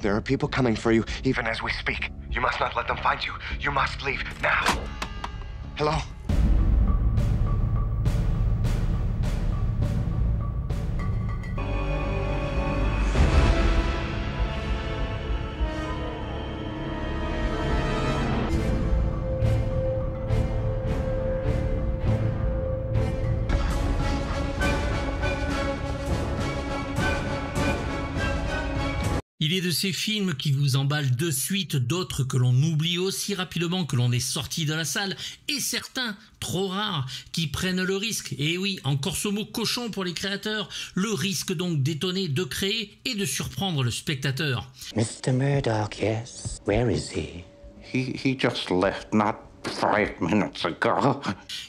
There are people coming for you, even as we speak. You must not let them find you. You must leave now. Hello? Il est de ces films qui vous emballent de suite, d'autres que l'on oublie aussi rapidement que l'on est sorti de la salle, et certains, trop rares, qui prennent le risque, et oui, encore ce mot cochon pour les créateurs, le risque donc d'étonner, de créer et de surprendre le spectateur. Mr. Murdoch, yes. Where is he? He just left not 5 minutes ago.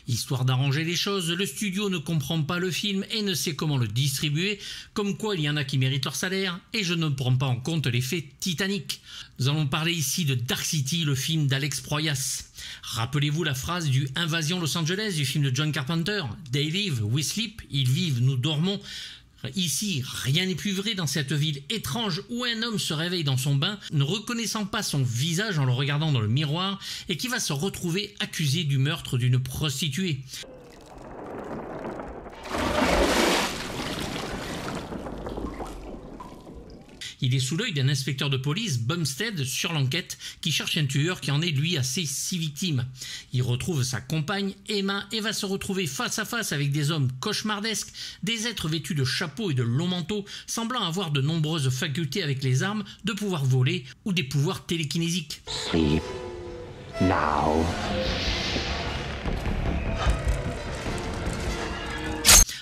Histoire d'arranger les choses, le studio ne comprend pas le film et ne sait comment le distribuer, comme quoi il y en a qui méritent leur salaire, et je ne prends pas en compte l'effet Titanic. Nous allons parler ici de Dark City, le film d'Alex Proyas. Rappelez-vous la phrase du Invasion Los Angeles du film de John Carpenter. They live, we sleep, ils vivent, nous dormons. Ici, rien n'est plus vrai dans cette ville étrange où un homme se réveille dans son bain, ne reconnaissant pas son visage en le regardant dans le miroir, et qui va se retrouver accusé du meurtre d'une prostituée. Il est sous l'œil d'un inspecteur de police, Bumstead, sur l'enquête, qui cherche un tueur qui en est lui à ses 6 victimes. Il retrouve sa compagne, Emma, et va se retrouver face à face avec des hommes cauchemardesques, des êtres vêtus de chapeaux et de longs manteaux, semblant avoir de nombreuses facultés avec les armes, de pouvoir voler ou des pouvoirs télékinésiques. Sleep. Now.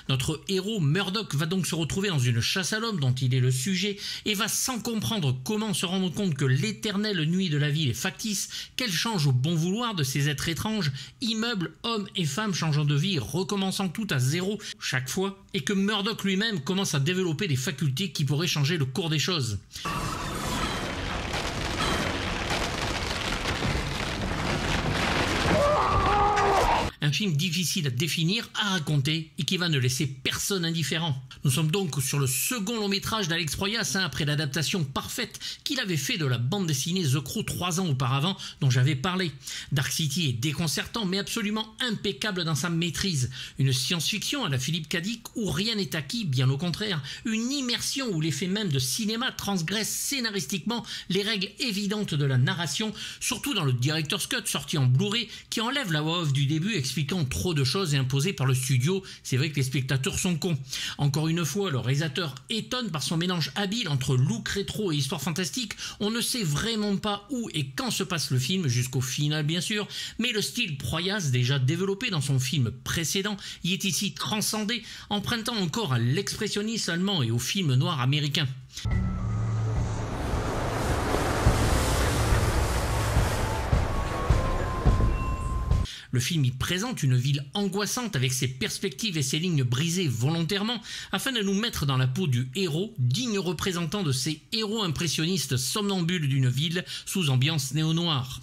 Notre héros Murdoch va donc se retrouver dans une chasse à l'homme dont il est le sujet et va sans comprendre comment se rendre compte que l'éternelle nuit de la ville est factice, qu'elle change au bon vouloir de ces êtres étranges, immeubles, hommes et femmes changeant de vie, recommençant tout à zéro chaque fois, et que Murdoch lui-même commence à développer des facultés qui pourraient changer le cours des choses. Un film difficile à définir, à raconter et qui va ne laisser personne indifférent. Nous sommes donc sur le second long métrage d'Alex Proyas après l'adaptation parfaite qu'il avait fait de la bande dessinée The Crow 3 ans auparavant dont j'avais parlé. Dark City est déconcertant mais absolument impeccable dans sa maîtrise. Une science-fiction à la Philippe K. Dick où rien n'est acquis, bien au contraire. Une immersion où l'effet même de cinéma transgresse scénaristiquement les règles évidentes de la narration, surtout dans le Director's Cut sorti en Blu-ray qui enlève la voix off du début expliquant trop de choses imposées par le studio. C'est vrai que les spectateurs sont cons. Encore une fois, le réalisateur étonne par son mélange habile entre look rétro et histoire fantastique. On ne sait vraiment pas où et quand se passe le film, jusqu'au final bien sûr, mais le style Proyas, déjà développé dans son film précédent, y est ici transcendé, empruntant encore à l'expressionnisme allemand et au film noir américain. Le film y présente une ville angoissante avec ses perspectives et ses lignes brisées volontairement afin de nous mettre dans la peau du héros, digne représentant de ces héros impressionnistes somnambules d'une ville sous ambiance néo-noire.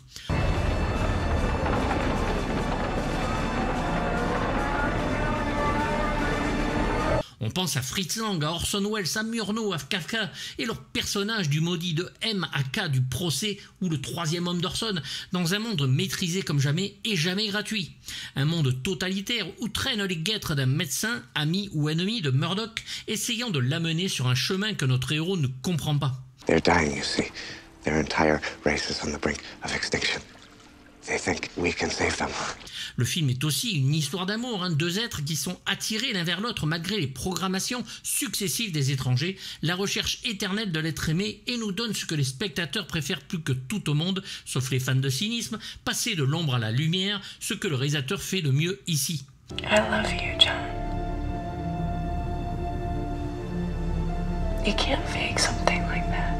On pense à Fritz Lang, à Orson Welles, à Murnau, à Kafka et leurs personnages du maudit de M à K du procès ou le troisième homme d'Orson dans un monde maîtrisé comme jamais et jamais gratuit. Un monde totalitaire où traînent les guêtres d'un médecin, ami ou ennemi de Murdoch, essayant de l'amener sur un chemin que notre héros ne comprend pas. They're dying, you see. Their entire race is on the brink of extinction. They think we can save them. Le film est aussi une histoire d'amour, deux êtres qui sont attirés l'un vers l'autre malgré les programmations successives des étrangers, la recherche éternelle de l'être aimé et nous donne ce que les spectateurs préfèrent plus que tout au monde, sauf les fans de cynisme, passer de l'ombre à la lumière, ce que le réalisateur fait de mieux ici. I love you, John. You can't fake something like that.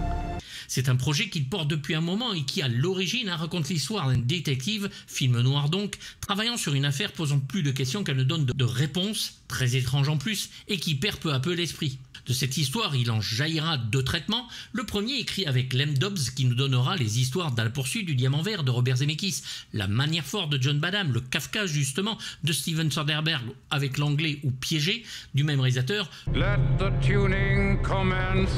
C'est un projet qu'il porte depuis un moment et qui, à l'origine, raconte l'histoire d'un détective, film noir donc, travaillant sur une affaire posant plus de questions qu'elle ne donne de réponses, très étrange en plus, et qui perd peu à peu l'esprit. De cette histoire, il en jaillira 2 traitements. Le premier écrit avec Lem Dobbs qui nous donnera les histoires d'À la poursuite du diamant vert de Robert Zemeckis, La manière forte de John Badham, le Kafka justement de Steven Soderbergh avec l'anglais ou Piégé du même réalisateur. Let the tuning commence.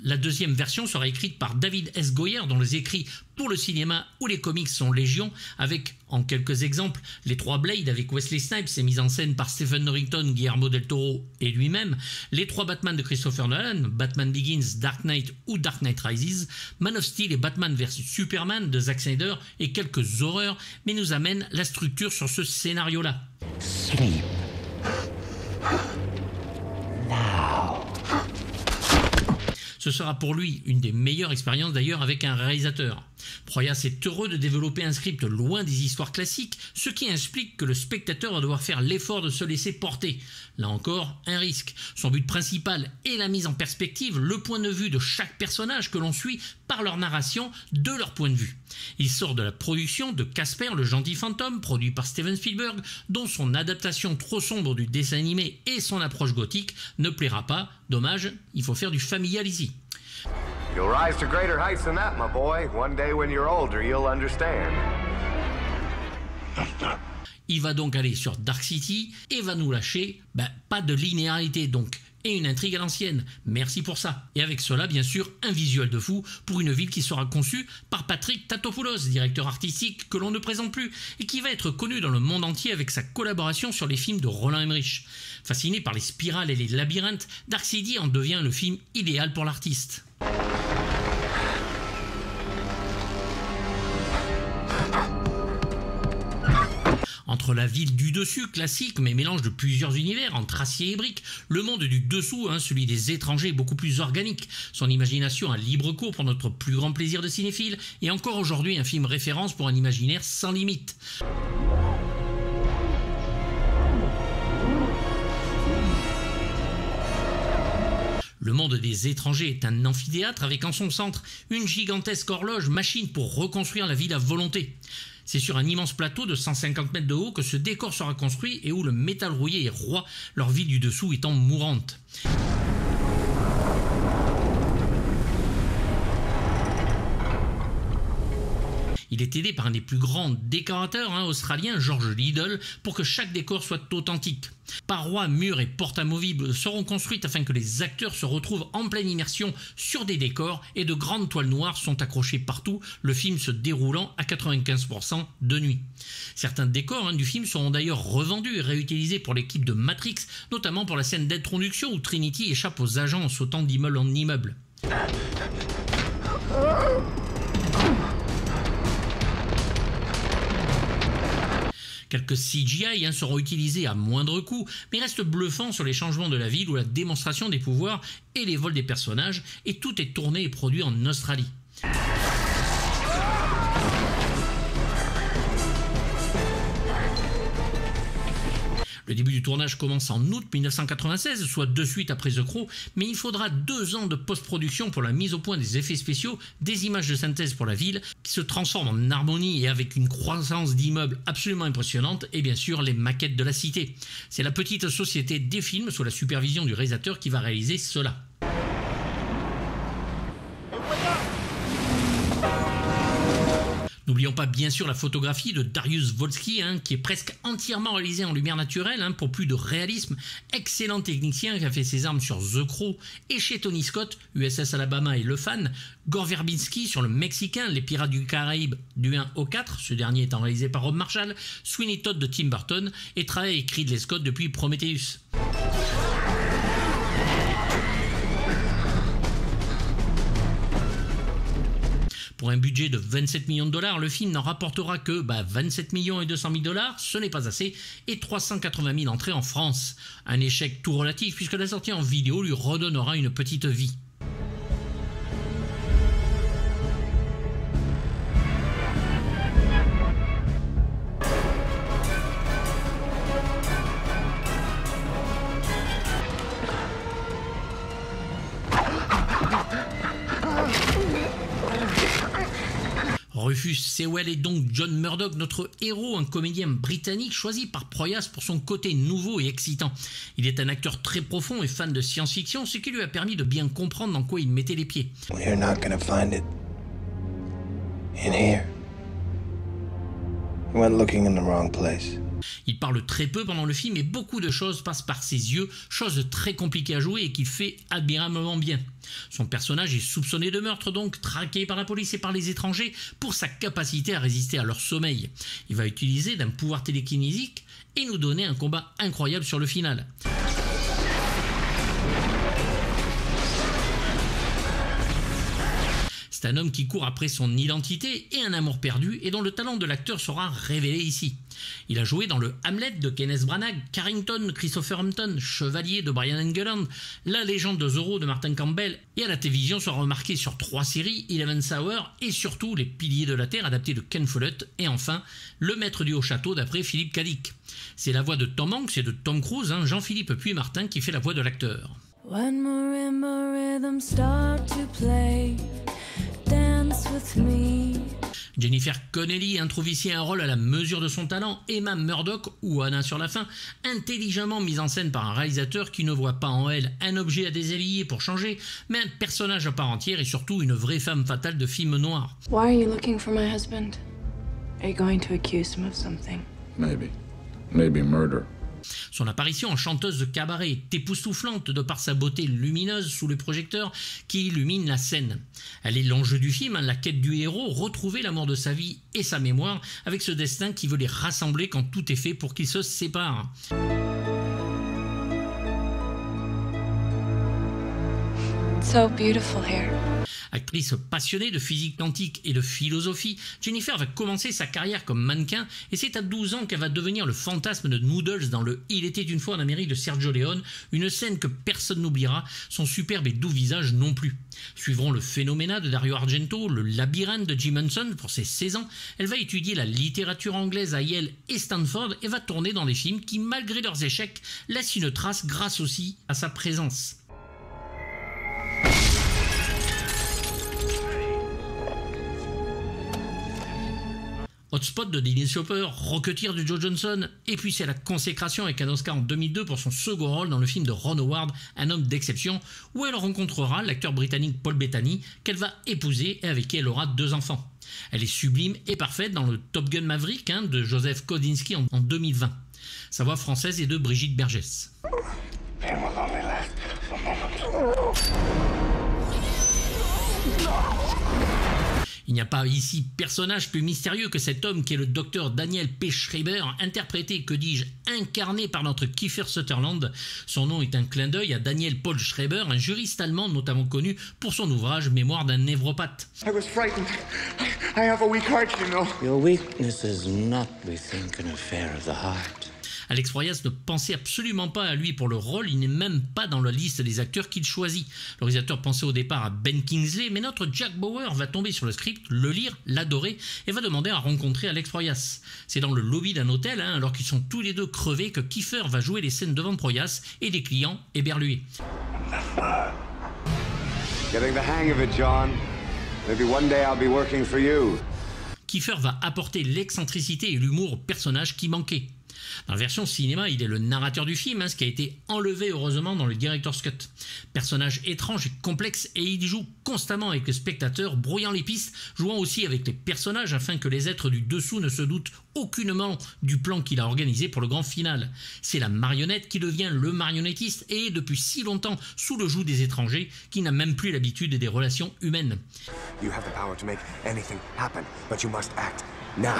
La deuxième version sera écrite par David S. Goyer, dont les écrits pour le cinéma ou les comics sont légion, avec, en quelques exemples, Les Trois Blades avec Wesley Snipes et mise en scène par Stephen Norrington, Guillermo del Toro et lui-même, Les Trois Batman de Christopher Nolan, Batman Begins, Dark Knight ou Dark Knight Rises, Man of Steel et Batman vs Superman de Zack Snyder et quelques horreurs, mais nous amène la structure sur ce scénario-là. Sleep. Now. Ce sera pour lui une des meilleures expériences d'ailleurs avec un réalisateur. Proyas est heureux de développer un script loin des histoires classiques, ce qui explique que le spectateur va devoir faire l'effort de se laisser porter. Là encore, un risque. Son but principal est la mise en perspective, le point de vue de chaque personnage que l'on suit par leur narration, de leur point de vue. Il sort de la production de Casper, le gentil fantôme, produit par Steven Spielberg, dont son adaptation trop sombre du dessin animé et son approche gothique ne plaira pas. Dommage, il faut faire du familial ici. You'll rise to greater heights than that, my boy. One day when you're older, you'll understand. Il va donc aller sur Dark City et va nous lâcher, pas de linéarité donc, et une intrigue à l'ancienne. Merci pour ça. Et avec cela, bien sûr, un visuel de fou pour une ville qui sera conçue par Patrick Tatopoulos, directeur artistique que l'on ne présente plus, et qui va être connu dans le monde entier avec sa collaboration sur les films de Roland Emmerich. Fasciné par les spirales et les labyrinthes, Dark City en devient le film idéal pour l'artiste. Entre la ville du dessus, classique, mais mélange de plusieurs univers, entre acier et briques, le monde du dessous, celui des étrangers, est beaucoup plus organique. Son imagination a libre cours pour notre plus grand plaisir de cinéphile, et encore aujourd'hui un film référence pour un imaginaire sans limite. Le monde des étrangers est un amphithéâtre avec en son centre une gigantesque horloge, machine pour reconstruire la ville à volonté. C'est sur un immense plateau de 150 mètres de haut que ce décor sera construit et où le métal rouillé est roi, leur ville du dessous étant mourante. Il est aidé par un des plus grands décorateurs australiens, George Liddell, pour que chaque décor soit authentique. Parois, murs et portes amovibles seront construites afin que les acteurs se retrouvent en pleine immersion sur des décors et de grandes toiles noires sont accrochées partout, le film se déroulant à 95% de nuit. Certains décors du film seront d'ailleurs revendus et réutilisés pour l'équipe de Matrix, notamment pour la scène d'introduction où Trinity échappe aux agents en sautant d'immeuble en immeuble. Quelques CGI seront utilisés à moindre coût, mais restent bluffants sur les changements de la ville ou la démonstration des pouvoirs et les vols des personnages, et tout est tourné et produit en Australie. Le début du tournage commence en août 1996, soit de suite après The Crow, mais il faudra 2 ans de post-production pour la mise au point des effets spéciaux, des images de synthèse pour la ville, qui se transforment en harmonie et avec une croissance d'immeubles absolument impressionnante, et bien sûr les maquettes de la cité. C'est la petite société des films, sous la supervision du réalisateur, qui va réaliser cela. N'oublions pas bien sûr la photographie de Dariusz Wolski, qui est presque entièrement réalisée en lumière naturelle, pour plus de réalisme. Excellent technicien qui a fait ses armes sur The Crow et chez Tony Scott, USS Alabama et Le Fan. Gore Verbinski sur le Mexicain, Les Pirates du Caraïbe du 1 au 4, ce dernier étant réalisé par Rob Marshall. Sweeney Todd de Tim Burton et travaille avec Ridley Scott depuis Prometheus. Pour un budget de 27 millions de dollars, le film n'en rapportera que 27 millions et 200 000 dollars, ce n'est pas assez, et 380 000 entrées en France. Un échec tout relatif puisque la sortie en vidéo lui redonnera une petite vie. Rufus Sewell est donc John Murdoch, notre héros, un comédien britannique choisi par Proyas pour son côté nouveau et excitant. Il est un acteur très profond et fan de science-fiction, ce qui lui a permis de bien comprendre dans quoi il mettait les pieds. We're not gonna find it in here. We went looking in the wrong place. Il parle très peu pendant le film et beaucoup de choses passent par ses yeux, chose très compliquée à jouer et qu'il fait admirablement bien. Son personnage est soupçonné de meurtre donc, traqué par la police et par les étrangers pour sa capacité à résister à leur sommeil. Il va utiliser d'un pouvoir télékinésique et nous donner un combat incroyable sur le final. C'est un homme qui court après son identité et un amour perdu et dont le talent de l'acteur sera révélé ici. Il a joué dans le Hamlet de Kenneth Branagh, Carrington de Christopher Hampton, Chevalier de Brian Engeland, La légende de Zorro de Martin Campbell et à la télévision sera remarqué sur 3 séries, Eleventh Hour et surtout Les Piliers de la Terre adapté de Ken Follett et enfin Le Maître du Haut Château d'après Philippe Cadic. C'est la voix de Tom Hanks et de Tom Cruise, Jean-Philippe Puy-Martin qui fait la voix de l'acteur. When marimba rhythms start to play, dance with me. Jennifer Connelly trouve ici un rôle à la mesure de son talent, Emma Murdoch, ou Anna sur la fin, intelligemment mise en scène par un réalisateur qui ne voit pas en elle un objet à désaligner pour changer, mais un personnage à part entière et surtout une vraie femme fatale de film noir. Why are you looking for my husband? Are you going to accuse him of something? Maybe murder. Son apparition en chanteuse de cabaret est époustouflante de par sa beauté lumineuse sous le projecteur qui illumine la scène. Elle est l'enjeu du film, la quête du héros, retrouver l'amour de sa vie et sa mémoire avec ce destin qui veut les rassembler quand tout est fait pour qu'ils se séparent. So beautiful here. Actrice passionnée de physique quantique et de philosophie, Jennifer va commencer sa carrière comme mannequin et c'est à 12 ans qu'elle va devenir le fantasme de Noodles dans le Il était une fois en Amérique de Sergio Leone, une scène que personne n'oubliera, son superbe et doux visage non plus. Suivront le Phénoména de Dario Argento, le Labyrinthe de Jim Henson pour ses 16 ans, elle va étudier la littérature anglaise à Yale et Stanford et va tourner dans des films qui, malgré leurs échecs, laissent une trace grâce aussi à sa présence. Hotspot de Dennis Hopper, Rocketeer de Joe Johnson, et puis c'est la consécration avec un Oscar en 2002 pour son second rôle dans le film de Ron Howard, Un homme d'exception, où elle rencontrera l'acteur britannique Paul Bettany, qu'elle va épouser et avec qui elle aura 2 enfants. Elle est sublime et parfaite dans le Top Gun Maverick de Joseph Kosinski en 2020. Sa voix française est de Brigitte Bergès. Pain will only last a moment. Il n'y a pas ici personnage plus mystérieux que cet homme qui est le docteur Daniel P. Schreiber, interprété, que dis-je, incarné par notre Kiefer Sutherland. Son nom est un clin d'œil à Daniel Paul Schreiber, un juriste allemand notamment connu pour son ouvrage Mémoire d'un névropathe. I was frightened. I have a weak heart, you know. Your weakness is not, we think, an affair of the heart. Alex Proyas ne pensait absolument pas à lui pour le rôle, il n'est même pas dans la liste des acteurs qu'il choisit. Le réalisateur pensait au départ à Ben Kingsley, mais notre Jack Bauer va tomber sur le script, le lire, l'adorer et va demander à rencontrer Alex Proyas. C'est dans le lobby d'un hôtel, alors qu'ils sont tous les deux crevés, que Kiefer va jouer les scènes devant Proyas et des clients éberlués. Getting the hang of it, John. Maybe one day I'll be working for you. Kiefer va apporter l'excentricité et l'humour au personnage qui manquait. Dans la version cinéma, il est le narrateur du film, ce qui a été enlevé heureusement dans le Director's Cut. Personnage étrange et complexe, et il joue constamment avec le spectateur, brouillant les pistes, jouant aussi avec les personnages afin que les êtres du dessous ne se doutent aucunement du plan qu'il a organisé pour le grand final. C'est la marionnette qui devient le marionnettiste et depuis si longtemps sous le joug des étrangers qui n'a même plus l'habitude des relations humaines. You have the power to make anything happen, but you must act now.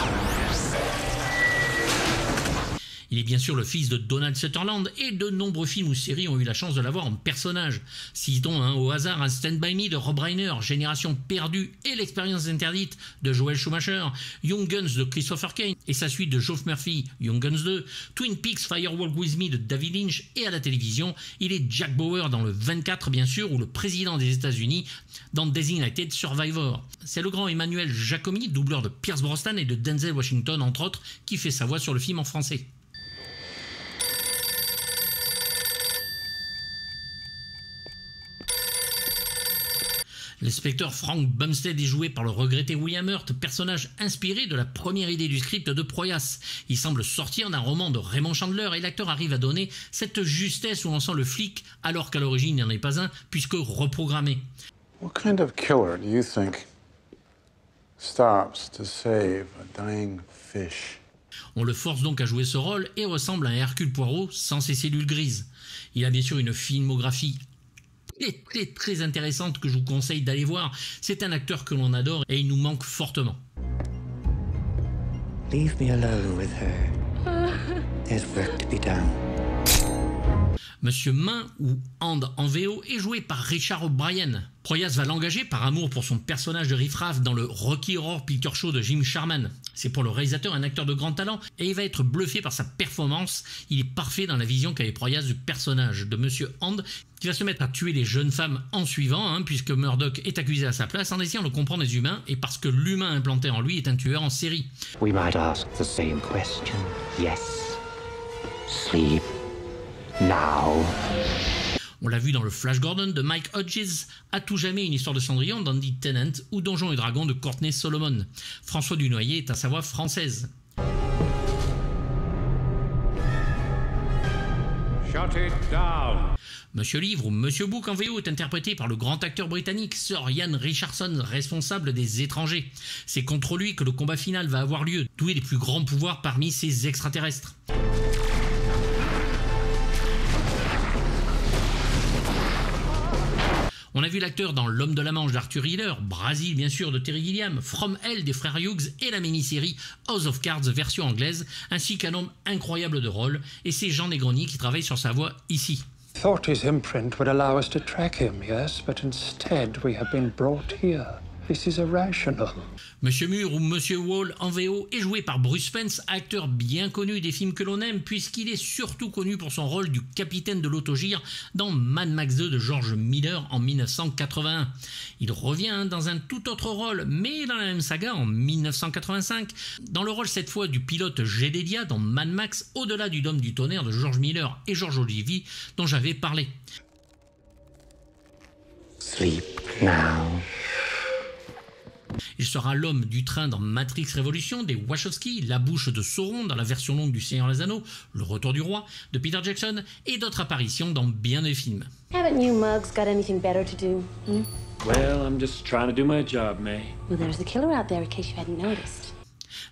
Il est bien sûr le fils de Donald Sutherland et de nombreux films ou séries ont eu la chance de l'avoir en personnage. Citons au hasard un Stand By Me de Rob Reiner, Génération perdue et L'expérience interdite de Joel Schumacher, Young Guns de Christopher Kane et sa suite de Geoff Murphy, Young Guns 2, Twin Peaks Firewalk With Me de David Lynch et à la télévision, il est Jack Bauer dans le 24 bien sûr ou le président des États-Unis dans Designated Survivor. C'est le grand Emmanuel Giacomi, doubleur de Pierce Brosnan et de Denzel Washington entre autres, qui fait sa voix sur le film en français. L'inspecteur Frank Bumstead est joué par le regretté William Hurt, personnage inspiré de la première idée du script de Proyas. Il semble sortir d'un roman de Raymond Chandler et l'acteur arrive à donner cette justesse où on sent le flic alors qu'à l'origine il n'y en est pas un puisque reprogrammé. What kind of killer do you think stops to save a dying fish? On le force donc à jouer ce rôle et ressemble à un Hercule Poirot sans ses cellules grises. Il a bien sûr une filmographie très intéressante que je vous conseille d'aller voir. C'est un acteur que l'on adore et il nous manque fortement. Leave me alone with her. There's work to be done. Monsieur Main, ou Hand en VO, est joué par Richard O'Brien. Proyas va l'engager par amour pour son personnage de Riff Raff dans le Rocky Horror Picture Show de Jim Sharman. C'est pour le réalisateur un acteur de grand talent et il va être bluffé par sa performance. Il est parfait dans la vision qu'avait Proyas du personnage de Monsieur Hand, qui va se mettre à tuer les jeunes femmes en suivant, puisque Murdoch est accusé à sa place en essayant de comprendre les humains et parce que l'humain implanté en lui est un tueur en série. We might ask the same question. Yes. Sleep now. On l'a vu dans le Flash Gordon de Mike Hodges, À tout jamais une histoire de Cendrillon d'Andy Tennant ou Donjons et Dragons de Courtney Solomon. François Dunoyer est à sa voix française. Shut it down. Monsieur Livre ou Monsieur Book en VO est interprété par le grand acteur britannique Sir Ian Richardson, responsable des étrangers. C'est contre lui que le combat final va avoir lieu, doué des plus grands pouvoirs parmi ces extraterrestres. On a vu l'acteur dans L'Homme de la Manche d'Arthur Hiller, Brasil bien sûr de Terry Gilliam, From Hell des frères Hughes et la mini-série House of Cards version anglaise, ainsi qu'un nombre incroyable de rôles, et c'est Jean Negroni qui travaille sur sa voix ici. Thought his imprint would allow us to track him, yes, but instead we have been brought here. This is irrational. Monsieur Mur ou Monsieur Wall en VO est joué par Bruce Spence, acteur bien connu des films que l'on aime, puisqu'il est surtout connu pour son rôle du capitaine de l'autogire dans Mad Max 2 de George Miller en 1981. Il revient dans un tout autre rôle, mais dans la même saga en 1985, dans le rôle cette fois du pilote Jedediah dans Mad Max Au-delà du Dôme du Tonnerre de George Miller et George Olivier dont j'avais parlé. Sleep now. Il sera l'homme du train dans Matrix Révolution des Wachowski, la bouche de Sauron dans la version longue du Seigneur des Anneaux, Le Retour du Roi de Peter Jackson et d'autres apparitions dans bien des films. Haven't you mugs got anything better to do? Well, I'm just trying to do my job, May. Well, there's a killer out there in case you hadn't noticed.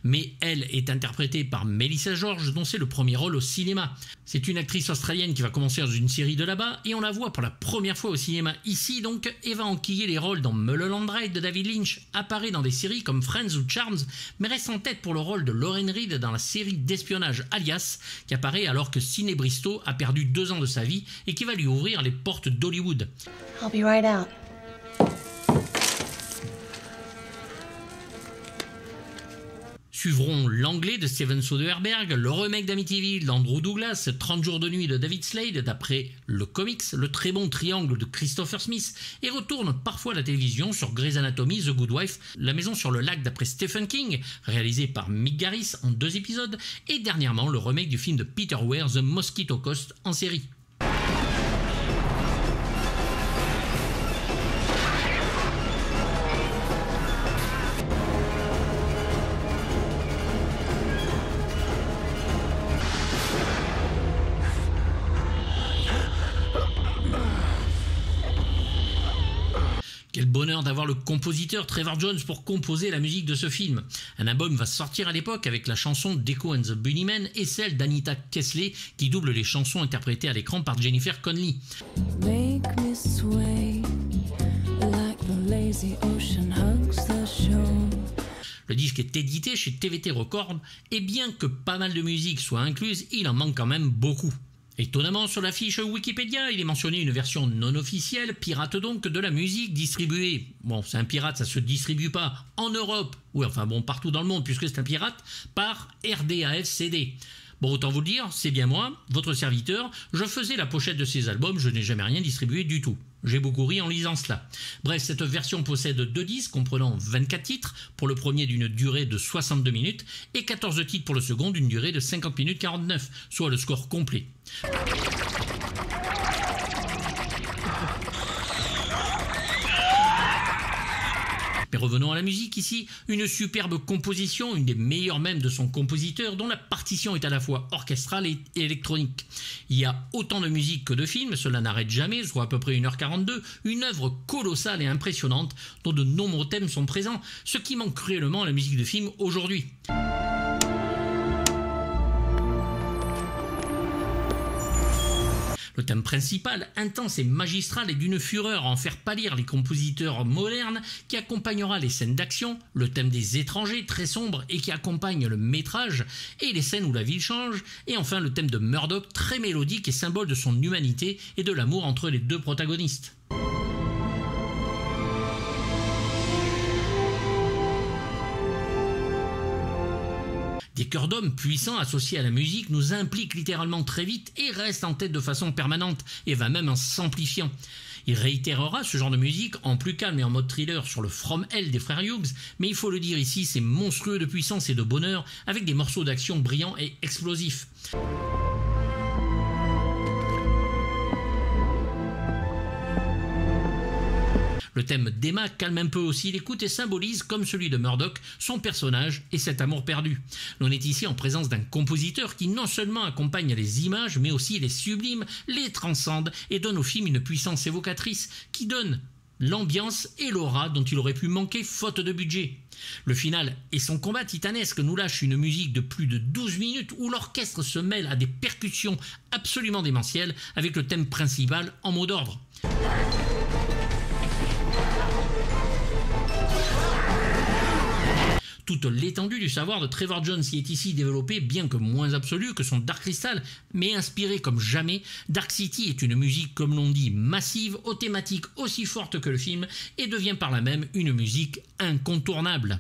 Mais elle est interprétée par Melissa George, dont c'est le premier rôle au cinéma. C'est une actrice australienne qui va commencer dans une série de là-bas, et on la voit pour la première fois au cinéma ici donc, et va enquiller les rôles dans Mulholland Drive de David Lynch, apparaît dans des séries comme Friends ou Charms, mais reste en tête pour le rôle de Lauren Reed dans la série d'espionnage Alias, qui apparaît alors que Sidney Bristow a perdu 2 ans de sa vie et qui va lui ouvrir les portes d'Hollywood. I'll be right out. Suivront L'Anglais de Steven Soderbergh, le remake d'Amityville d'Andrew Douglas, 30 jours de nuit de David Slade d'après le comics, le très bon Triangle de Christopher Smith, et retourne parfois à la télévision sur Grey's Anatomy, The Good Wife, La Maison sur le lac d'après Stephen King, réalisé par Mick Garris en 2 épisodes, et dernièrement le remake du film de Peter Weir, The Mosquito Coast en série. Quel bonheur d'avoir le compositeur Trevor Jones pour composer la musique de ce film. Un album va sortir à l'époque avec la chanson d'Echo and the Bunnymen et celle d'Anita Kesley qui double les chansons interprétées à l'écran par Jennifer Connelly. Make me sway like the lazy ocean hugs the shore. Le disque est édité chez TVT Records et bien que pas mal de musique soit incluse, il en manque quand même beaucoup. Étonnamment, sur la fiche Wikipédia, il est mentionné une version non officielle, pirate donc, de la musique distribuée. Bon, c'est un pirate, ça se distribue pas en Europe, oui, enfin bon, partout dans le monde, puisque c'est un pirate, par RDAF-CD. Bon, autant vous le dire, c'est bien moi, votre serviteur, je faisais la pochette de ces albums, je n'ai jamais rien distribué du tout. J'ai beaucoup ri en lisant cela. Bref, cette version possède 2 disques comprenant 24 titres, pour le premier d'une durée de 62 minutes, et 14 titres pour le second d'une durée de 50 minutes 49, soit le score complet. Mais revenons à la musique ici, une superbe composition, une des meilleures même de son compositeur, dont la partition est à la fois orchestrale et électronique. Il y a autant de musique que de films, cela n'arrête jamais, soit à peu près 1h42, une œuvre colossale et impressionnante dont de nombreux thèmes sont présents, ce qui manque cruellement à la musique de film aujourd'hui. Le thème principal, intense et magistral, est d'une fureur à en faire pâlir les compositeurs modernes, qui accompagnera les scènes d'action, le thème des étrangers, très sombre et qui accompagne le métrage, et les scènes où la ville change, et enfin le thème de Murdoch, très mélodique et symbole de son humanité et de l'amour entre les deux protagonistes. Des chœurs d'hommes puissants associés à la musique nous impliquent littéralement très vite et restent en tête de façon permanente et va même en s'amplifiant. Il réitérera ce genre de musique en plus calme et en mode thriller sur le From Hell des frères Hughes, mais il faut le dire ici, c'est monstrueux de puissance et de bonheur avec des morceaux d'action brillants et explosifs. Le thème d'Emma calme un peu aussi l'écoute et symbolise, comme celui de Murdoch, son personnage et cet amour perdu. On est ici en présence d'un compositeur qui non seulement accompagne les images, mais aussi les sublime, les transcende et donne au film une puissance évocatrice qui donne l'ambiance et l'aura dont il aurait pu manquer faute de budget. Le final et son combat titanesque nous lâchent une musique de plus de 12 minutes où l'orchestre se mêle à des percussions absolument démentielles avec le thème principal en mot d'ordre. Toute l'étendue du savoir de Trevor Jones y est ici développée, bien que moins absolue que son Dark Crystal, mais inspirée comme jamais. Dark City est une musique, comme l'on dit, massive, aux thématiques aussi fortes que le film, et devient par là même une musique incontournable.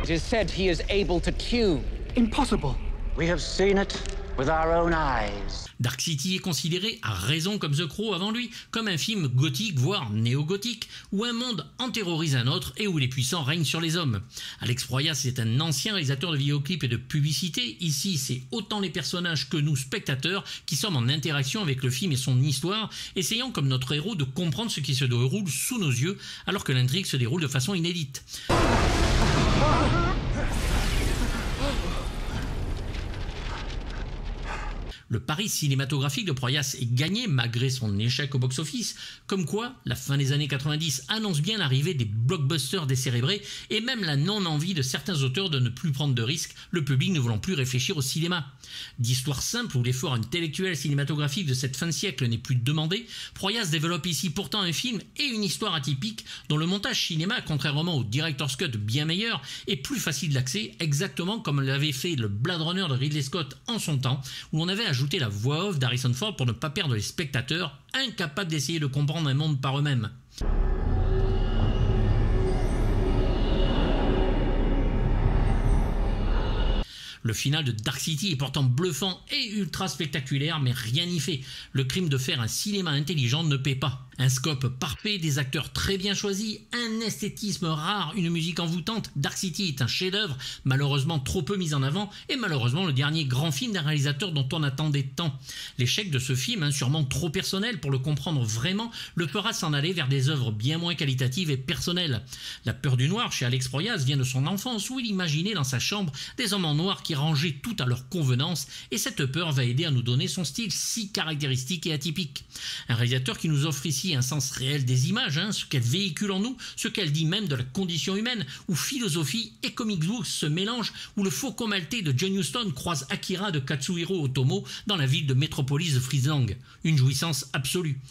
It is said he is able to cue. Impossible. We have seen it with our own eyes. Dark City est considéré, à raison comme The Crow avant lui, comme un film gothique, voire néo-gothique, où un monde en terrorise un autre et où les puissants règnent sur les hommes. Alex Proyas est un ancien réalisateur de vidéoclips et de publicités. Ici, c'est autant les personnages que nous, spectateurs, qui sommes en interaction avec le film et son histoire, essayant comme notre héros de comprendre ce qui se déroule sous nos yeux, alors que l'intrigue se déroule de façon inédite. Le pari cinématographique de Proyas est gagné malgré son échec au box-office, comme quoi la fin des années 90 annonce bien l'arrivée des blockbusters décérébrés et même la non-envie de certains auteurs de ne plus prendre de risques, le public ne voulant plus réfléchir au cinéma. D'histoire simple où l'effort intellectuel cinématographique de cette fin de siècle n'est plus demandé, Proyas développe ici pourtant un film et une histoire atypique dont le montage cinéma, contrairement au Director's Cut bien meilleur, est plus facile d'accès, exactement comme l'avait fait le Blade Runner de Ridley Scott en son temps, où on avait ajouté la voix off d'Harrison Ford pour ne pas perdre les spectateurs, incapables d'essayer de comprendre un monde par eux-mêmes. Le final de Dark City est pourtant bluffant et ultra spectaculaire, mais rien n'y fait. Le crime de faire un cinéma intelligent ne paie pas. Un scope parfait, des acteurs très bien choisis, un esthétisme rare, une musique envoûtante. Dark City est un chef-d'œuvre, malheureusement trop peu mis en avant, et malheureusement le dernier grand film d'un réalisateur dont on attendait tant. L'échec de ce film, sûrement trop personnel pour le comprendre vraiment, le fera s'en aller vers des œuvres bien moins qualitatives et personnelles. La peur du noir chez Alex Proyas vient de son enfance, où il imaginait dans sa chambre des hommes en noir qui rangeaient tout à leur convenance, et cette peur va aider à nous donner son style si caractéristique et atypique. Un réalisateur qui nous offre ici un sens réel des images, ce qu'elles véhiculent en nous, ce qu'elles disent même de la condition humaine, où philosophie et comic book se mélangent, où le faucon maltais de John Huston croise Akira de Katsuhiro Otomo dans la ville de métropolis de Friesland. Une jouissance absolue.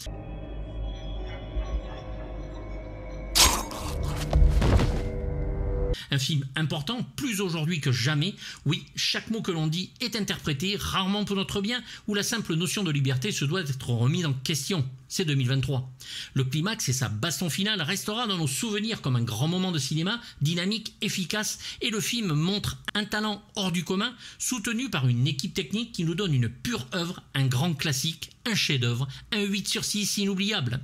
Un film important, plus aujourd'hui que jamais. Oui, chaque mot que l'on dit est interprété, rarement pour notre bien, où la simple notion de liberté se doit être remise en question. C'est 2023. Le climax et sa baston finale restera dans nos souvenirs comme un grand moment de cinéma, dynamique, efficace, et le film montre un talent hors du commun, soutenu par une équipe technique qui nous donne une pure œuvre, un grand classique, un chef-d'œuvre, un 8/6 inoubliable.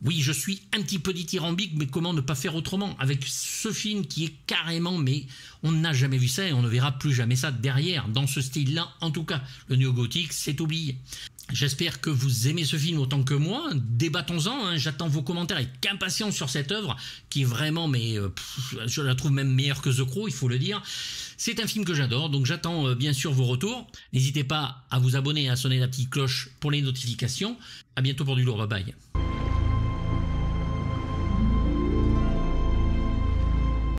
Oui, je suis un petit peu dithyrambique, mais comment ne pas faire autrement avec ce film qui est carrément, mais on n'a jamais vu ça et on ne verra plus jamais ça derrière, dans ce style-là en tout cas. Le néo-gothique, c'est oublié. J'espère que vous aimez ce film autant que moi, débattons-en, j'attends vos commentaires avec impatience sur cette œuvre, qui est vraiment, mais je la trouve même meilleure que The Crow, il faut le dire. C'est un film que j'adore, donc j'attends bien sûr vos retours. N'hésitez pas à vous abonner et à sonner la petite cloche pour les notifications. À bientôt pour du lourd, bye bye.